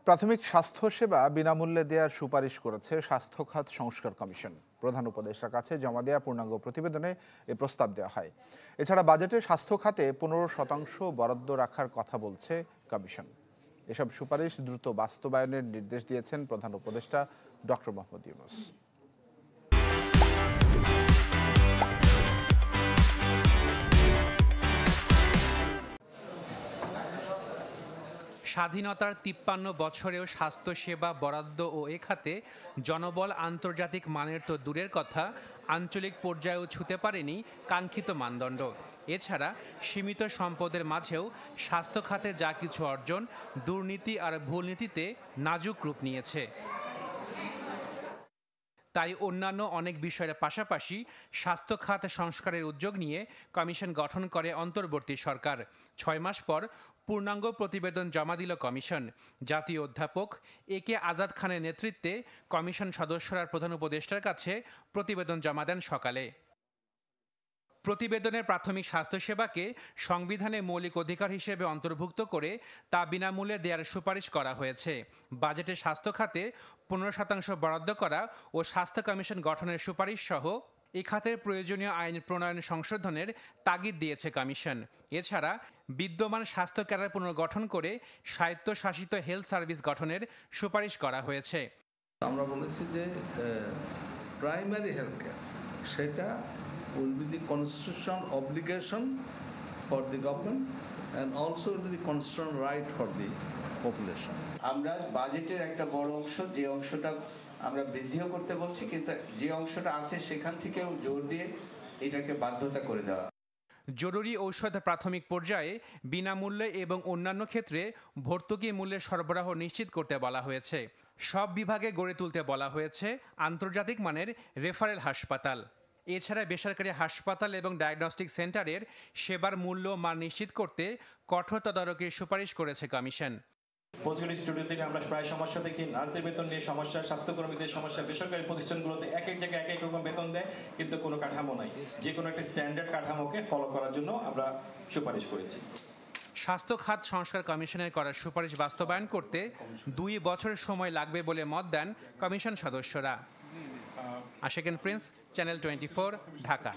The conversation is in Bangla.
প্রাথমিক স্বাস্থ্যসেবা বিনামূল্যে দেওয়ার সুপারিশ করেছে স্বাস্থ্য খাত সংস্কার কমিশন। প্রধান উপদেষ্টার কাছে জমা দেওয়া পূর্ণাঙ্গ প্রতিবেদনে এ প্রস্তাব দেওয়া হয়। এছাড়া বাজেটে স্বাস্থ্য খাতে 15% বরাদ্দ রাখার কথা বলছে কমিশন। এসব সুপারিশ দ্রুত বাস্তবায়নের নির্দেশ দিয়েছেন প্রধান উপদেষ্টা ডক্টর মোহাম্মদ ইউনূস। স্বাধীনতার ৫৩ বছরেও স্বাস্থ্যসেবা বরাদ্দ ও এ খাতে জনবল আন্তর্জাতিক মানের তো দূরের কথা, আঞ্চলিক পর্যায়েও ছুঁতে পারেনি কাঙ্ক্ষিত মানদণ্ড। এছাড়া সীমিত সম্পদের মাঝেও স্বাস্থ্য খাতে যা কিছু অর্জন, দুর্নীতি আর ভুলনীতিতে নাজুক রূপ নিয়েছে। তাই অন্যান্য অনেক বিষয়ের পাশাপাশি স্বাস্থ্য খাত সংস্কারের উদ্যোগ নিয়ে কমিশন গঠন করে অন্তর্বর্তী সরকার। ৬ মাস পর পূর্ণাঙ্গ প্রতিবেদন জমা দিল কমিশন। জাতীয় অধ্যাপক একে আজাদ খানের নেতৃত্বে কমিশন সদস্যরা প্রধান উপদেষ্টার কাছে প্রতিবেদন জমা দেন সকালে। প্রতিবেদনের প্রাথমিক স্বাস্থ্যসেবাকে সংবিধানে মৌলিক অধিকার হিসেবে অন্তর্ভুক্ত করে তা বিনামূল্যে দেওয়ার সুপারিশ করা হয়েছে। বাজেটে স্বাস্থ্য খাতে 15% বরাদ্দ করা ও স্বাস্থ্য কমিশন গঠনের সুপারিশ সহ এ খাতের প্রয়োজনীয় আইন প্রণয়ন সংশোধনের তাগিদ দিয়েছে কমিশন। এছাড়া বিদ্যমান স্বাস্থ্য ক্যাডার পুনর্গঠন করে স্বায়ত্তশাসিত হেলথ সার্ভিস গঠনের সুপারিশ করা হয়েছে। আমরা বলেছি যে প্রাইমারি হেলথ কেয়ার সেটা will be the constitutional obligation for the government and also will be the constitutional right for the population. আমরা বাজেটের একটা বড় অংশ, যে অংশটা আমরা বৃদ্ধিও করতে বলছি, কিন্তু যে অংশটা আছে সেখান থেকেও জোর দিয়ে এটাকে বাধ্যতা করে দেওয়া। জরুরি ঔষধ প্রাথমিক পর্যায়ে বিনামূল্যে এবং অন্যান্য ক্ষেত্রে ভর্তুকি মূল্যের সরবরাহ নিশ্চিত করতে বলা হয়েছে। সব বিভাগে গড়ে তুলতে বলা হয়েছে আন্তর্জাতিক মানের রেফারেল হাসপাতাল। এছাড়া বেসরকারি হাসপাতাল এবং ডায়াগনস্টিক সেন্টারের সেবার মূল্য মান নিশ্চিত করতে কঠোর তদারকির সুপারিশ করেছে কমিশন। প্রতিটি স্টুডেন্ট থেকে আমরা প্রায় সমস্যা দেখি, নার্সদের বেতন নিয়ে সমস্যা, স্বাস্থ্যকর্মীদের সমস্যা। বেসরকারি প্রতিষ্ঠানগুলোতে এক এক জায়গায় এক এক রকম বেতন দেয়, কিন্তু কোনো কাঠামো নাই। যে কোনো একটা স্ট্যান্ডার্ড কাঠামোকে ফলো করার জন্য আমরা সুপারিশ করেছি। স্বাস্থ্য খাত সংস্কার কমিশনের করার সুপারিশ বাস্তবায়ন করতে 2 বছর সময় লাগবে বলে মত দেন কমিশন সদস্যরা। আশিকুন প্রিন্স, চ্যানেল 24, ঢাকা।